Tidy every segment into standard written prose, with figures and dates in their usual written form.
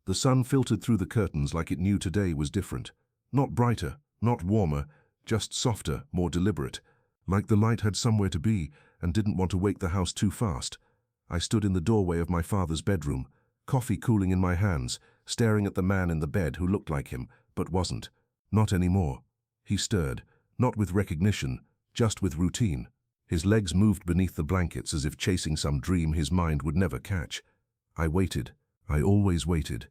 The sun filtered through the curtains like it knew today was different. Not brighter, not warmer, just softer, more deliberate. Like the light had somewhere to be and didn't want to wake the house too fast. I stood in the doorway of my father's bedroom, coffee cooling in my hands, staring at the man in the bed who looked like him, but wasn't. Not anymore. He stirred, not with recognition, just with routine. His legs moved beneath the blankets as if chasing some dream his mind would never catch. I waited. I always waited.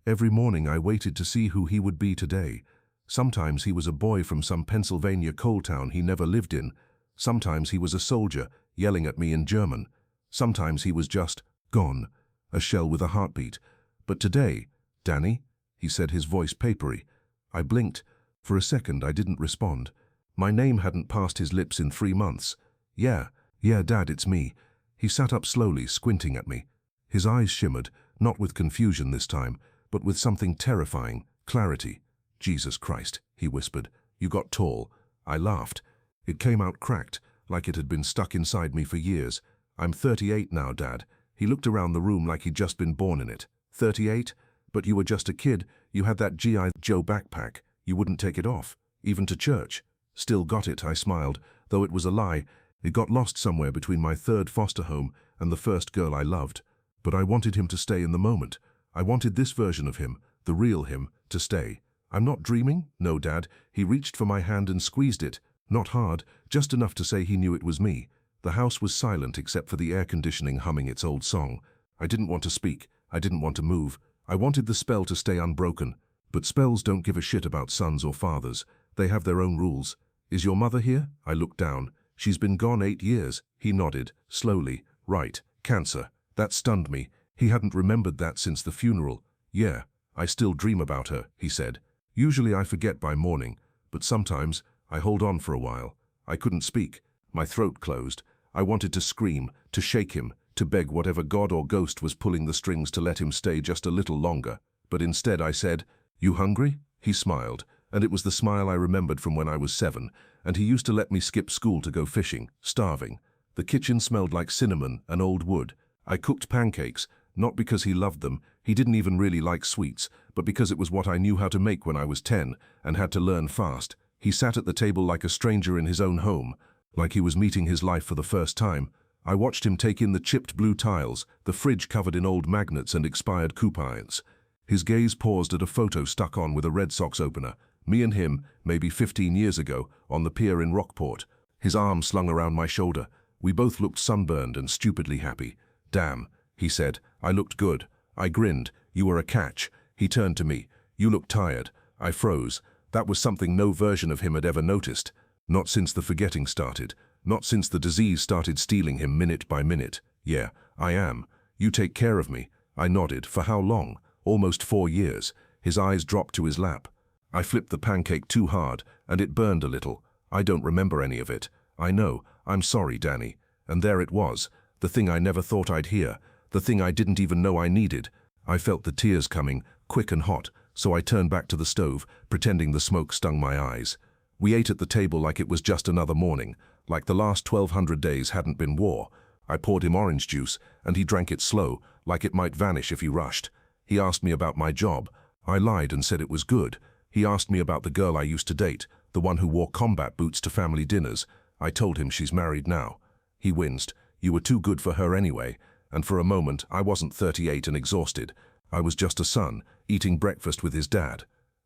Every morning I waited to see who he would be today. Sometimes he was a boy from some Pennsylvania coal town he never lived in. Sometimes he was a soldier, yelling at me in German. Sometimes he was just gone, a shell with a heartbeat. But today, "Danny," he said, his voice papery. I blinked. For a second I didn't respond. My name hadn't passed his lips in 3 months. Yeah, Dad, it's me." He sat up slowly, squinting at me. His eyes shimmered, not with confusion this time, but with something terrifying, clarity. "Jesus Christ," he whispered. "You got tall." I laughed. It came out cracked, like it had been stuck inside me for years. "I'm 38 now, Dad." He looked around the room like he'd just been born in it. 38? But you were just a kid. You had that G.I. Joe backpack. You wouldn't take it off, even to church. "Still got it," I smiled, though it was a lie. It got lost somewhere between my 3rd foster home and the first girl I loved. But I wanted him to stay in the moment. I wanted this version of him, the real him, to stay. "I'm not dreaming?" "No, Dad." He reached for my hand and squeezed it. Not hard, just enough to say he knew it was me. The house was silent except for the air conditioning humming its old song. I didn't want to speak. I didn't want to move. I wanted the spell to stay unbroken. But spells don't give a shit about sons or fathers. They have their own rules. "Is your mother here?" I looked down. "She's been gone 8 years." He nodded, slowly. "Right, cancer." That stunned me. He hadn't remembered that since the funeral. "Yeah, I still dream about her," he said. "Usually I forget by morning, but sometimes I hold on for a while." I couldn't speak. My throat closed. I wanted to scream, to shake him, to beg whatever god or ghost was pulling the strings to let him stay just a little longer. But instead I said, "You hungry?" He smiled, and it was the smile I remembered from when I was 7, and he used to let me skip school to go fishing, starving. The kitchen smelled like cinnamon and old wood. I cooked pancakes, not because he loved them, he didn't even really like sweets, but because it was what I knew how to make when I was 10, and had to learn fast. He sat at the table like a stranger in his own home, like he was meeting his life for the first time. I watched him take in the chipped blue tiles, the fridge covered in old magnets and expired coupons. His gaze paused at a photo stuck on with a Red Sox opener. Me and him, maybe 15 years ago, on the pier in Rockport. His arm slung around my shoulder. We both looked sunburned and stupidly happy. "Damn," he said. I looked good. I grinned. "You were a catch." He turned to me. "You look tired." I froze. That was something no version of him had ever noticed. Not since the forgetting started. Not since the disease started stealing him minute by minute. "Yeah, I am. You take care of me." I nodded. "For how long?" "Almost 4 years." His eyes dropped to his lap. I flipped the pancake too hard, and it burned a little. "I don't remember any of it." "I know. I'm sorry, Danny." And there it was, the thing I never thought I'd hear, the thing I didn't even know I needed. I felt the tears coming, quick and hot, so I turned back to the stove, pretending the smoke stung my eyes. We ate at the table like it was just another morning, like the last 1200 days hadn't been war. I poured him orange juice, and he drank it slow, like it might vanish if he rushed. He asked me about my job. I lied and said it was good. He asked me about the girl I used to date, the one who wore combat boots to family dinners. I told him she's married now. He winced. "You were too good for her anyway." And for a moment, I wasn't 38 and exhausted. I was just a son, eating breakfast with his dad.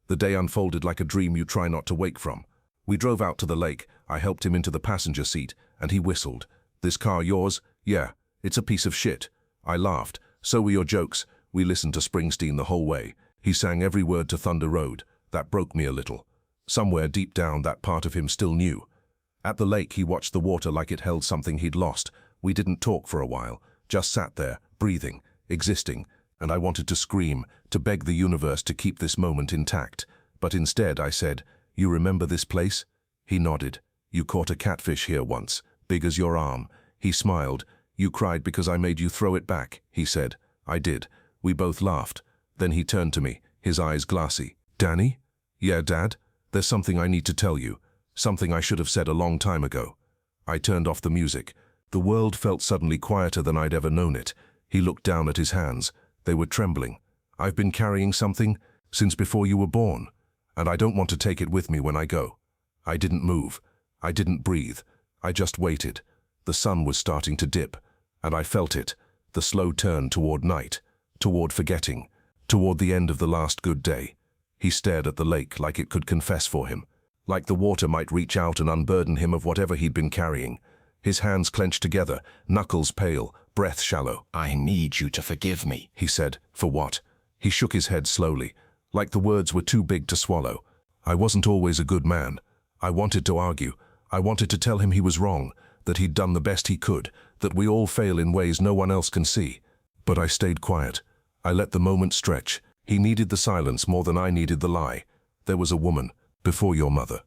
The day unfolded like a dream you try not to wake from. We drove out to the lake. I helped him into the passenger seat, and he whistled. "This car yours?" "Yeah, it's a piece of shit." I laughed. "So were your jokes." We listened to Springsteen the whole way. He sang every word to Thunder Road. That broke me a little. Somewhere deep down, that part of him still knew. At the lake, he watched the water like it held something he'd lost. We didn't talk for a while, just sat there, breathing, existing, and I wanted to scream, to beg the universe to keep this moment intact. But instead, I said, "You remember this place?" He nodded. "You caught a catfish here once, big as your arm." He smiled. "You cried because I made you throw it back," he said. I did. We both laughed. Then he turned to me, his eyes glassy. "Danny?" "Yeah, Dad? There's something I need to tell you. Something I should have said a long time ago." I turned off the music. The world felt suddenly quieter than I'd ever known it. He looked down at his hands. They were trembling. I've been carrying something since before you were born, and I don't want to take it with me when I go. I didn't move. I didn't breathe. I just waited. The sun was starting to dip, and I felt it, the slow turn toward night, toward forgetting, toward the end of the last good day. He stared at the lake like it could confess for him, like the water might reach out and unburden him of whatever he'd been carrying. His hands clenched together, knuckles pale, breath shallow. "I need you to forgive me," He said. For what? He shook his head slowly, like the words were too big to swallow. I wasn't always a good man. I wanted to argue. I wanted to tell him he was wrong, that he'd done the best he could, that we all fail in ways no one else can see. But I stayed quiet. I let the moment stretch. He needed the silence more than I needed the lie. There was a woman, before your mother.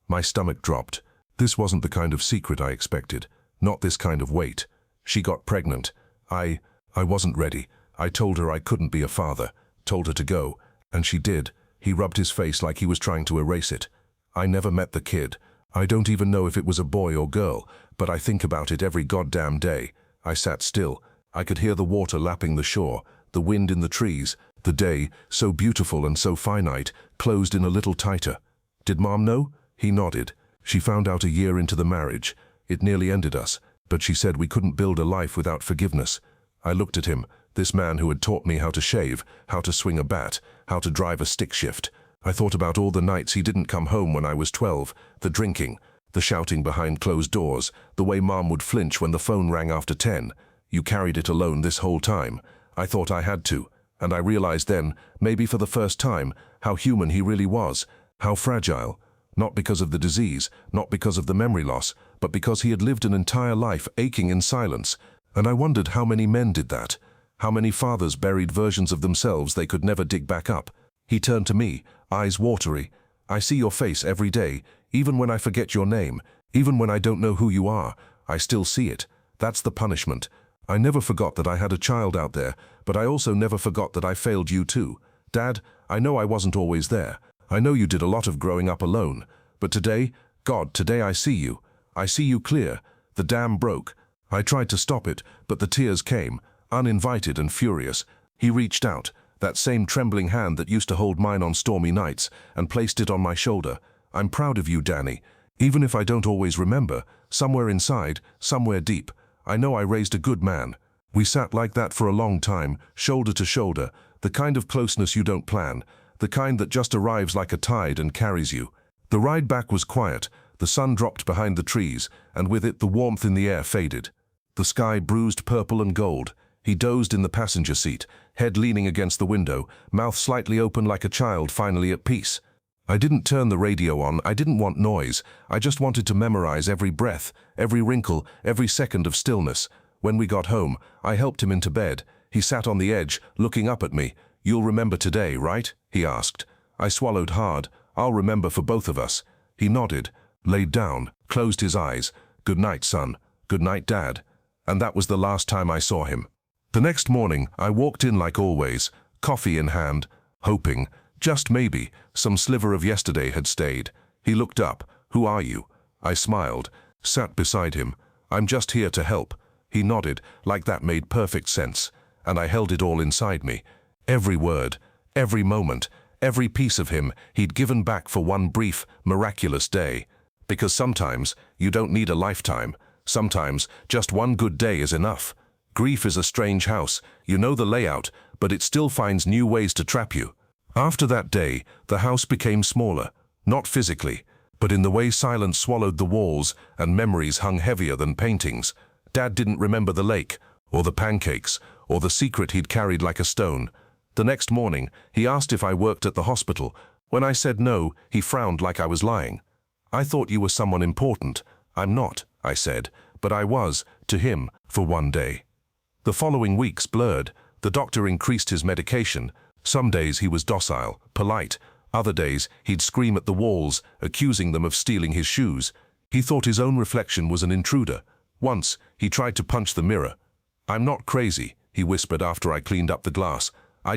My stomach dropped. This wasn't the kind of secret I expected, not this kind of weight. She got pregnant. I wasn't ready. I told her I couldn't be a father, told her to go, and she did. He rubbed his face like he was trying to erase it. I never met the kid. I don't even know if it was a boy or girl, but I think about it every goddamn day. I sat still. I could hear the water lapping the shore, the wind in the trees. The day, so beautiful and so finite, closed in a little tighter. Did Mom know? He nodded. She found out a year into the marriage. It nearly ended us, but she said we couldn't build a life without forgiveness. I looked at him, this man who had taught me how to shave, how to swing a bat, how to drive a stick shift. I thought about all the nights he didn't come home when I was 12, the drinking, the shouting behind closed doors, the way Mom would flinch when the phone rang after 10. You carried it alone this whole time. I thought I had to, and I realized then, maybe for the first time, how human he really was, how fragile. Not because of the disease, not because of the memory loss, but because he had lived an entire life aching in silence. And I wondered how many men did that, how many fathers buried versions of themselves they could never dig back up. He turned to me, eyes watery. I see your face every day, even when I forget your name, even when I don't know who you are, I still see it. That's the punishment. I never forgot that I had a child out there, but I also never forgot that I failed you too. Dad, I know I wasn't always there. I know you did a lot of growing up alone. But today, God, today I see you. I see you clear. The dam broke. I tried to stop it, but the tears came, uninvited and furious. He reached out, that same trembling hand that used to hold mine on stormy nights, and placed it on my shoulder. I'm proud of you, Danny. Even if I don't always remember, somewhere inside, somewhere deep, I know I raised a good man. We sat like that for a long time, shoulder to shoulder, the kind of closeness you don't plan, the kind that just arrives like a tide and carries you. The ride back was quiet. The sun dropped behind the trees, and with it the warmth in the air faded. The sky bruised purple and gold. He dozed in the passenger seat, head leaning against the window, mouth slightly open like a child finally at peace. I didn't turn the radio on. I didn't want noise. I just wanted to memorize every breath, every wrinkle, every second of stillness. When we got home, I helped him into bed. He sat on the edge, looking up at me. "You'll remember today, right?" he asked. I swallowed hard. "I'll remember for both of us." He nodded, laid down, closed his eyes. "Good night, son. Good night, Dad." And that was the last time I saw him. The next morning, I walked in like always, coffee in hand, hoping, just maybe, some sliver of yesterday had stayed. He looked up. "Who are you?" I smiled, sat beside him. "I'm just here to help." He nodded, like that made perfect sense, and I held it all inside me. Every word, every moment, every piece of him he'd given back for one brief, miraculous day. Because sometimes you don't need a lifetime. Sometimes just one good day is enough. Grief is a strange house. You know the layout, but it still finds new ways to trap you. After that day, the house became smaller, not physically, but in the way silence swallowed the walls and memories hung heavier than paintings. Dad didn't remember the lake, or the pancakes, or the secret he'd carried like a stone. The next morning, he asked if I worked at the hospital. When I said no, he frowned like I was lying. "I thought you were someone important." "I'm not," I said, but I was, to him, for one day. The following weeks blurred. The doctor increased his medication. Some days he was docile, polite. Other days he'd scream at the walls, accusing them of stealing his shoes. He thought his own reflection was an intruder. Once, he tried to punch the mirror. "I'm not crazy," he whispered after I cleaned up the glass. I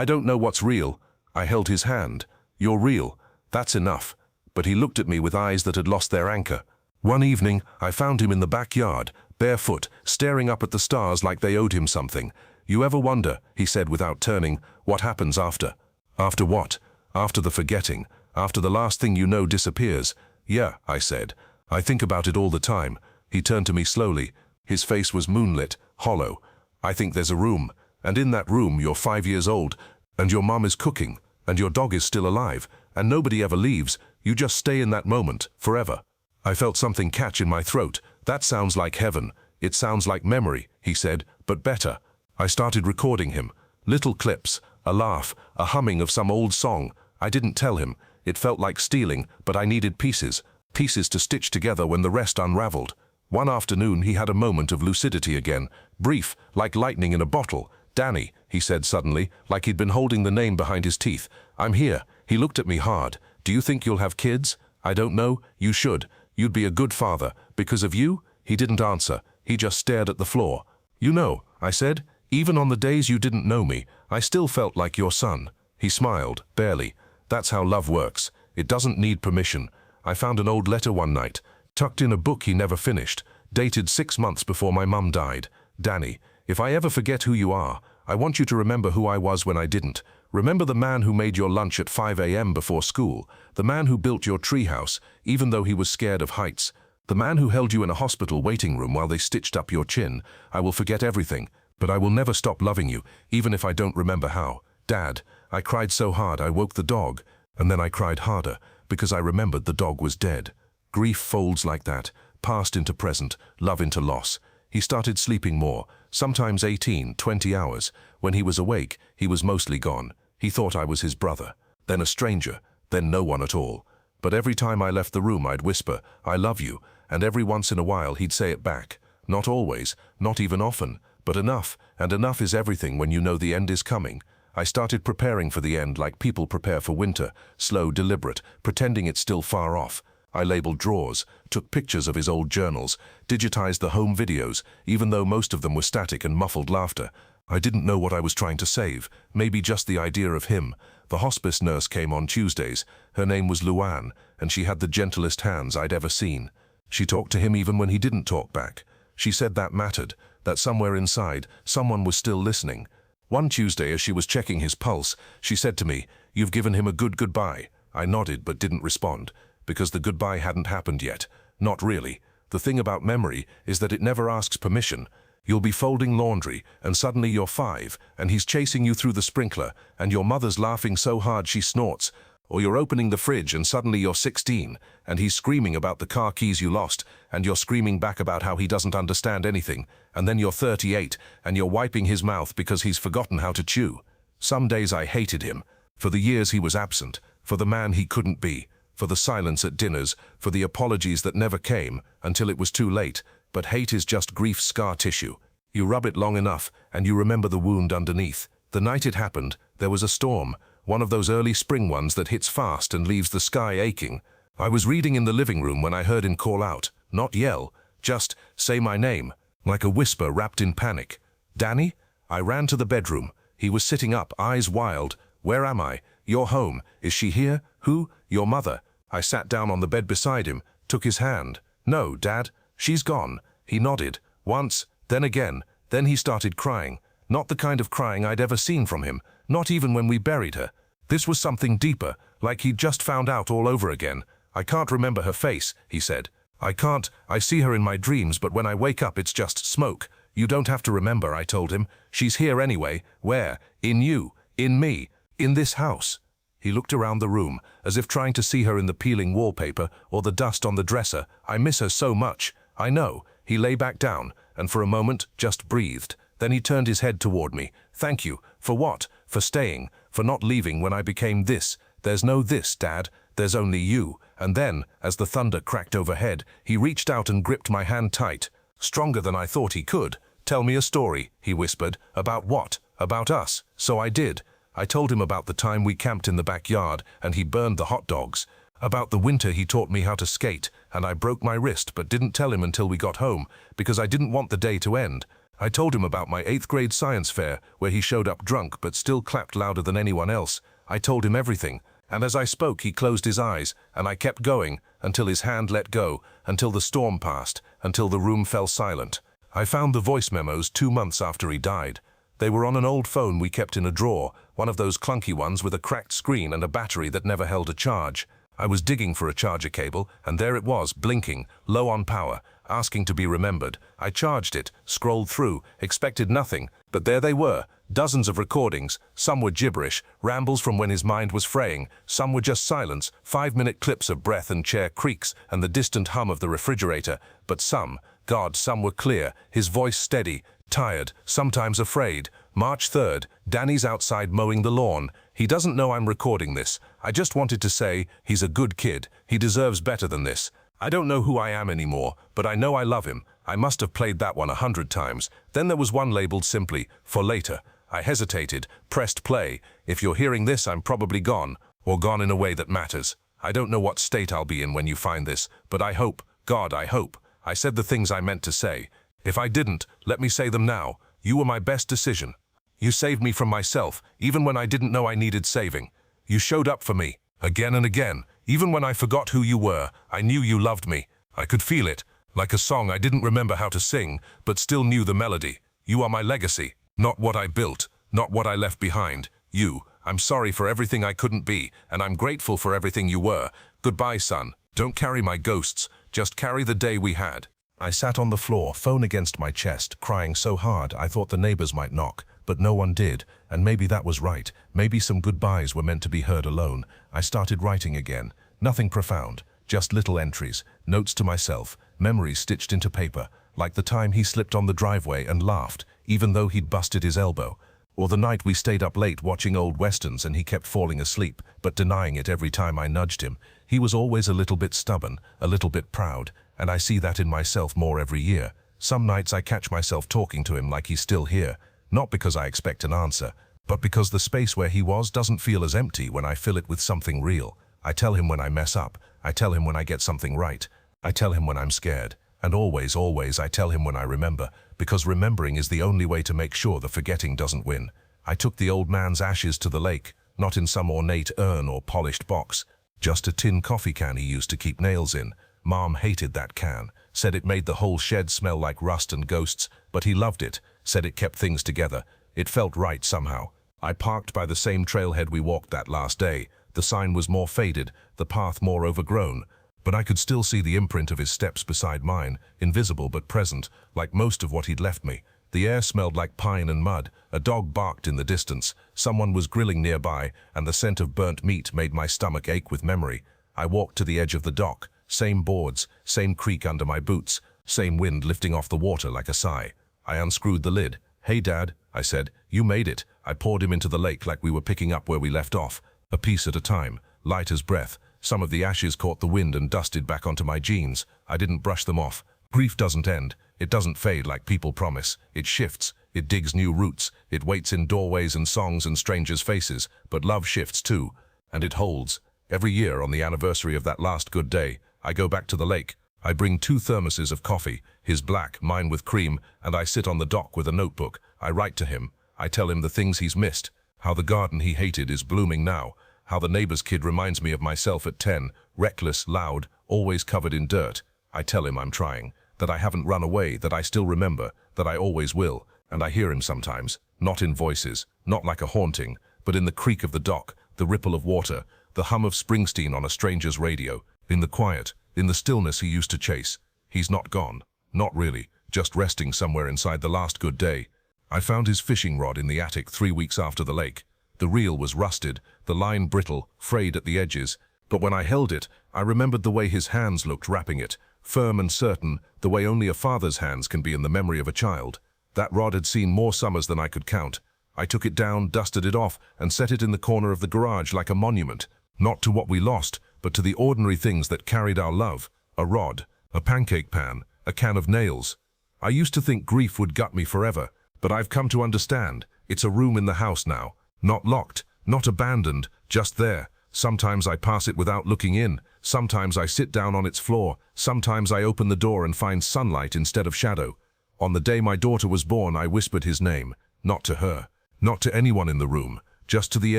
don't know what's real." I held his hand. "You're real. That's enough." But he looked at me with eyes that had lost their anchor. One evening, I found him in the backyard, barefoot, staring up at the stars like they owed him something. You ever wonder, he said without turning, what happens after? After what? After the forgetting, after the last thing you know disappears. Yeah, I said. I think about it all the time. He turned to me slowly. His face was moonlit, hollow. I think there's a room, and in that room you're 5 years old, and your mom is cooking, and your dog is still alive, and nobody ever leaves. You just stay in that moment, forever. I felt something catch in my throat. That sounds like heaven. It sounds like memory, he said, but better. I started recording him. Little clips, a laugh, a humming of some old song. I didn't tell him. It felt like stealing, but I needed pieces to stitch together when the rest unraveled. One afternoon he had a moment of lucidity again, brief, like lightning in a bottle. Danny, he said suddenly, like he'd been holding the name behind his teeth. I'm here. He looked at me hard. Do you think you'll have kids? I don't know. You should. You'd be a good father. Because of you? He didn't answer. He just stared at the floor. You know, I said, even on the days you didn't know me, I still felt like your son. He smiled, barely. That's how love works. It doesn't need permission. I found an old letter one night, tucked in a book he never finished, dated 6 months before my mum died. Danny, if I ever forget who you are, I want you to remember who I was when I didn't. Remember the man who made your lunch at 5 a.m. before school, the man who built your treehouse, even though he was scared of heights, the man who held you in a hospital waiting room while they stitched up your chin. I will forget everything, but I will never stop loving you, even if I don't remember how. Dad, I cried so hard I woke the dog, and then I cried harder, because I remembered the dog was dead. Grief folds like that, past into present, love into loss. He started sleeping more, sometimes 18, 20 hours. When he was awake, he was mostly gone. He thought I was his brother, then a stranger, then no one at all. But every time I left the room I'd whisper, I love you, and every once in a while he'd say it back. Not always, not even often, but enough, and enough is everything when you know the end is coming. I started preparing for the end like people prepare for winter, slow, deliberate, pretending it's still far off. I labeled drawers, took pictures of his old journals, digitized the home videos, even though most of them were static and muffled laughter. I didn't know what I was trying to save, maybe just the idea of him. The hospice nurse came on Tuesdays. Her name was Luann, and she had the gentlest hands I'd ever seen. She talked to him even when he didn't talk back. She said that mattered, that somewhere inside, someone was still listening. One Tuesday, as she was checking his pulse, she said to me, "You've given him a good goodbye." I nodded but didn't respond, because the goodbye hadn't happened yet. Not really. The thing about memory is that it never asks permission. You'll be folding laundry, and suddenly you're 5, and he's chasing you through the sprinkler, and your mother's laughing so hard she snorts. Or you're opening the fridge and suddenly you're 16, and he's screaming about the car keys you lost, and you're screaming back about how he doesn't understand anything, and then you're 38, and you're wiping his mouth because he's forgotten how to chew. Some days I hated him, for the years he was absent, for the man he couldn't be, for the silence at dinners, for the apologies that never came, until it was too late. But hate is just grief's scar tissue. You rub it long enough, and you remember the wound underneath. The night it happened, there was a storm, one of those early spring ones that hits fast and leaves the sky aching. I was reading in the living room when I heard him call out, not yell, just say my name, like a whisper wrapped in panic. Danny? I ran to the bedroom. He was sitting up, eyes wild. Where am I? You're home. Is she here? Who? Your mother. I sat down on the bed beside him, took his hand. No, Dad, she's gone. He nodded. Once, then again. Then he started crying. Not the kind of crying I'd ever seen from him, not even when we buried her. This was something deeper, like he'd just found out all over again. I can't remember her face, he said. I can't. I see her in my dreams, but when I wake up it's just smoke. You don't have to remember, I told him. She's here anyway. Where? In you. In me. In this house. He looked around the room, as if trying to see her in the peeling wallpaper or the dust on the dresser. I miss her so much. I know. He lay back down, and for a moment just breathed. Then he turned his head toward me. Thank you. For what? For staying. For not leaving when I became this. There's no this, Dad. There's only you. And then, as the thunder cracked overhead, he reached out and gripped my hand tight. Stronger than I thought he could. Tell me a story, he whispered. About what? About us. So I did. I told him about the time we camped in the backyard and he burned the hot dogs. About the winter he taught me how to skate, and I broke my wrist but didn't tell him until we got home, because I didn't want the day to end. I told him about my 8th grade science fair, where he showed up drunk but still clapped louder than anyone else. I told him everything, and as I spoke he closed his eyes, and I kept going, until his hand let go, until the storm passed, until the room fell silent. I found the voice memos 2 months after he died. They were on an old phone we kept in a drawer, one of those clunky ones with a cracked screen and a battery that never held a charge. I was digging for a charger cable, and there it was, blinking, low on power, asking to be remembered. I charged it, scrolled through, expected nothing, but there they were, dozens of recordings. Some were gibberish, rambles from when his mind was fraying. Some were just silence, 5-minute clips of breath and chair creaks and the distant hum of the refrigerator. But some, God, some were clear, his voice steady, tired, sometimes afraid. March 3rd, Danny's outside mowing the lawn. He doesn't know I'm recording this. I just wanted to say, he's a good kid. He deserves better than this. I don't know who I am anymore, but I know I love him. I must have played that one 100 times. Then there was one labeled simply, for later. I hesitated, pressed play. If you're hearing this, I'm probably gone, or gone in a way that matters. I don't know what state I'll be in when you find this, but I hope, God, I hope, I said the things I meant to say. If I didn't, let me say them now. You were my best decision. You saved me from myself, even when I didn't know I needed saving. You showed up for me, again and again. Even when I forgot who you were, I knew you loved me. I could feel it, like a song I didn't remember how to sing, but still knew the melody. You are my legacy, not what I built, not what I left behind. You. I'm sorry for everything I couldn't be, and I'm grateful for everything you were. Goodbye, son. Don't carry my ghosts, just carry the day we had. I sat on the floor, phone against my chest, crying so hard I thought the neighbors might knock, but no one did, and maybe that was right. Maybe some goodbyes were meant to be heard alone. I started writing again. Nothing profound, just little entries, notes to myself, memories stitched into paper, like the time he slipped on the driveway and laughed, even though he'd busted his elbow. Or the night we stayed up late watching old westerns and he kept falling asleep, but denying it every time I nudged him. He was always a little bit stubborn, a little bit proud, and I see that in myself more every year. Some nights I catch myself talking to him like he's still here, not because I expect an answer, but because the space where he was doesn't feel as empty when I fill it with something real. I tell him when I mess up, I tell him when I get something right, I tell him when I'm scared, and always, always I tell him when I remember, because remembering is the only way to make sure the forgetting doesn't win. I took the old man's ashes to the lake, not in some ornate urn or polished box, just a tin coffee can he used to keep nails in. Mom hated that can, said it made the whole shed smell like rust and ghosts, but he loved it, said it kept things together. It felt right somehow. I parked by the same trailhead we walked that last day. The sign was more faded, the path more overgrown, but I could still see the imprint of his steps beside mine, invisible but present, like most of what he'd left me. The air smelled like pine and mud, a dog barked in the distance, someone was grilling nearby, and the scent of burnt meat made my stomach ache with memory. I walked to the edge of the dock, same boards, same creak under my boots, same wind lifting off the water like a sigh. I unscrewed the lid. "Hey, Dad," I said, "you made it." I poured him into the lake like we were picking up where we left off, a piece at a time, light as breath. Some of the ashes caught the wind and dusted back onto my jeans. I didn't brush them off. Grief doesn't end. It doesn't fade like people promise. It shifts. It digs new roots. It waits in doorways and songs and strangers' faces. But love shifts too. And it holds. Every year on the anniversary of that last good day, I go back to the lake. I bring 2 thermoses of coffee, his black, mine with cream, and I sit on the dock with a notebook. I write to him. I tell him the things he's missed, how the garden he hated is blooming now, how the neighbor's kid reminds me of myself at 10, reckless, loud, always covered in dirt. I tell him I'm trying, that I haven't run away, that I still remember, that I always will, and I hear him sometimes, not in voices, not like a haunting, but in the creak of the dock, the ripple of water, the hum of Springsteen on a stranger's radio, in the quiet, in the stillness he used to chase. He's not gone, not really, just resting somewhere inside the last good day. I found his fishing rod in the attic 3 weeks after the lake. The reel was rusted, the line brittle, frayed at the edges, but when I held it, I remembered the way his hands looked wrapping it, firm and certain, the way only a father's hands can be in the memory of a child. That rod had seen more summers than I could count. I took it down, dusted it off, and set it in the corner of the garage like a monument, not to what we lost, but to the ordinary things that carried our love. A rod, a pancake pan, a can of nails. I used to think grief would gut me forever, but I've come to understand. It's a room in the house now. Not locked, not abandoned, just there. Sometimes I pass it without looking in. Sometimes I sit down on its floor. Sometimes I open the door and find sunlight instead of shadow. On the day my daughter was born, I whispered his name. Not to her, not to anyone in the room, just to the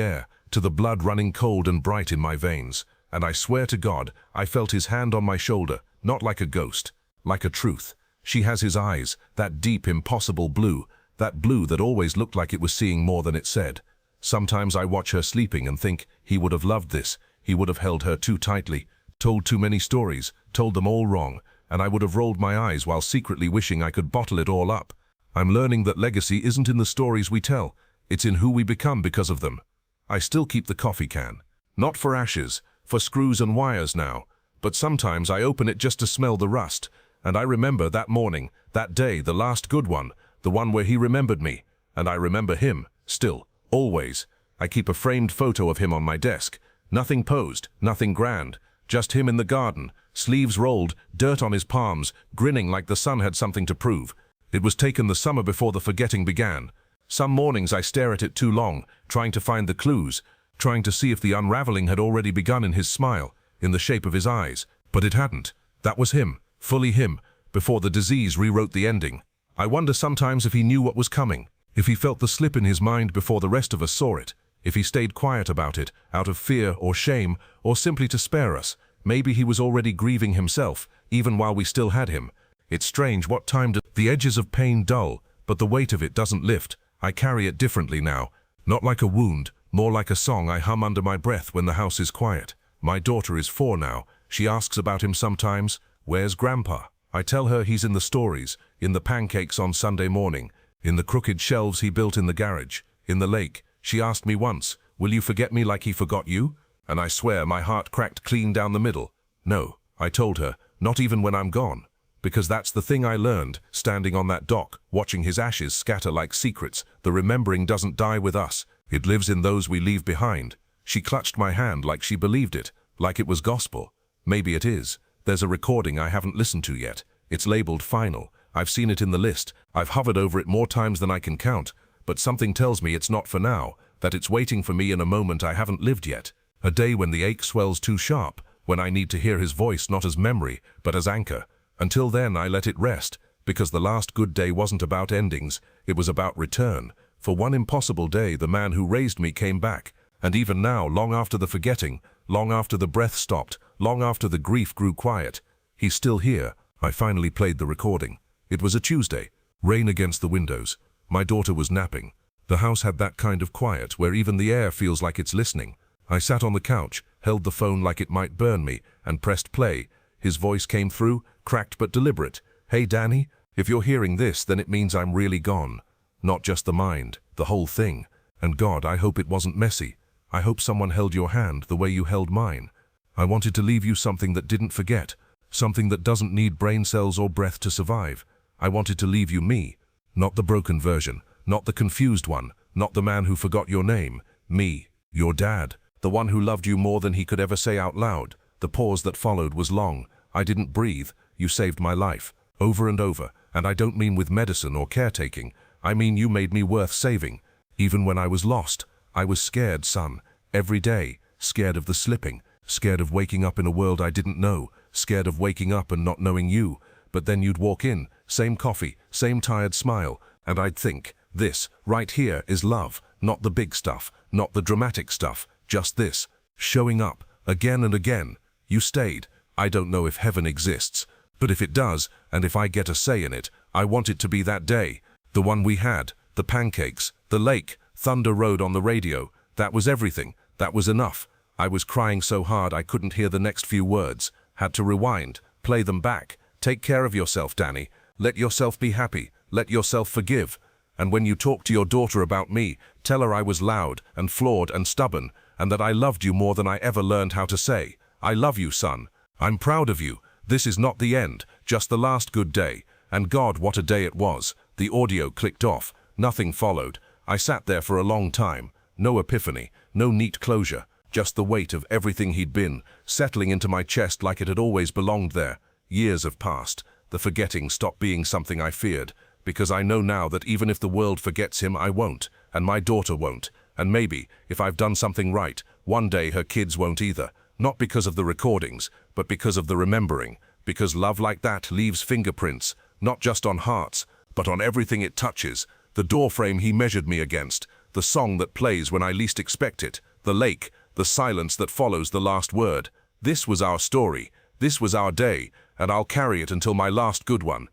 air, to the blood running cold and bright in my veins. And I swear to God, I felt his hand on my shoulder, not like a ghost, like a truth. She has his eyes, that deep, impossible blue, that blue that always looked like it was seeing more than it said. Sometimes I watch her sleeping and think he would have loved this, he would have held her too tightly, told too many stories, told them all wrong, and I would have rolled my eyes while secretly wishing I could bottle it all up. I'm learning that legacy isn't in the stories we tell, it's in who we become because of them. I still keep the coffee can. Not for ashes, for screws and wires now, but sometimes I open it just to smell the rust, and I remember that morning, that day, the last good one, the one where he remembered me, and I remember him, still, always. I keep a framed photo of him on my desk. Nothing posed, nothing grand, just him in the garden, sleeves rolled, dirt on his palms, grinning like the sun had something to prove. It was taken the summer before the forgetting began. Some mornings I stare at it too long, trying to find the clues, trying to see if the unraveling had already begun in his smile, in the shape of his eyes. But it hadn't. That was him, fully him, before the disease rewrote the ending. I wonder sometimes if he knew what was coming, if he felt the slip in his mind before the rest of us saw it, if he stayed quiet about it, out of fear or shame, or simply to spare us. Maybe he was already grieving himself, even while we still had him. It's strange what time the edges of pain dull, but the weight of it doesn't lift. I carry it differently now. Not like a wound, more like a song I hum under my breath when the house is quiet. My daughter is 4 now. She asks about him sometimes. Where's Grandpa? I tell her he's in the stories, in the pancakes on Sunday morning, in the crooked shelves he built in the garage, in the lake. She asked me once, will you forget me like he forgot you? And I swear my heart cracked clean down the middle. No, I told her, not even when I'm gone. Because that's the thing I learned, standing on that dock, watching his ashes scatter like secrets. The remembering doesn't die with us. It lives in those we leave behind. She clutched my hand like she believed it, like it was gospel. Maybe it is. There's a recording I haven't listened to yet. It's labeled final. I've seen it in the list. I've hovered over it more times than I can count. But something tells me it's not for now, that it's waiting for me in a moment I haven't lived yet. A day when the ache swells too sharp, when I need to hear his voice not as memory, but as anchor. Until then I let it rest, because the last good day wasn't about endings, it was about return. For one impossible day the man who raised me came back, and even now, long after the forgetting, long after the breath stopped, long after the grief grew quiet, he's still here. I finally played the recording. It was a Tuesday, rain against the windows. My daughter was napping. The house had that kind of quiet where even the air feels like it's listening. I sat on the couch, held the phone like it might burn me, and pressed play. His voice came through, cracked but deliberate. Hey Danny, if you're hearing this, then it means I'm really gone. Not just the mind, the whole thing. And God, I hope it wasn't messy. I hope someone held your hand the way you held mine. I wanted to leave you something that didn't forget, something that doesn't need brain cells or breath to survive. I wanted to leave you me, not the broken version, not the confused one, not the man who forgot your name. Me, your dad, the one who loved you more than he could ever say out loud. The pause that followed was long. I didn't breathe. You saved my life, over and over, and I don't mean with medicine or caretaking. I mean you made me worth saving. Even when I was lost, I was scared, son, every day, scared of the slipping, scared of waking up in a world I didn't know, scared of waking up and not knowing you. But then you'd walk in, same coffee, same tired smile, and I'd think, this, right here, is love, not the big stuff, not the dramatic stuff, just this, showing up, again and again. You stayed. I don't know if heaven exists, but if it does, and if I get a say in it, I want it to be that day. The one we had, the pancakes, the lake, Thunder Road on the radio. That was everything. That was enough. I was crying so hard I couldn't hear the next few words. Had to rewind, play them back. Take care of yourself, Danny. Let yourself be happy. Let yourself forgive. And when you talk to your daughter about me, tell her I was loud and flawed and stubborn, and that I loved you more than I ever learned how to say. I love you, son. I'm proud of you. This is not the end, just the last good day. And God, what a day it was. The audio clicked off. Nothing followed. I sat there for a long time. No epiphany, no neat closure. Just the weight of everything he'd been, settling into my chest like it had always belonged there. Years have passed. The forgetting stopped being something I feared, because I know now that even if the world forgets him, I won't, and my daughter won't. And maybe, if I've done something right, one day her kids won't either. Not because of the recordings, but because of the remembering. Because love like that leaves fingerprints, not just on hearts, but on everything it touches. The doorframe he measured me against, the song that plays when I least expect it, the lake, the silence that follows the last word. This was our story. This was our day, and I'll carry it until my last good one.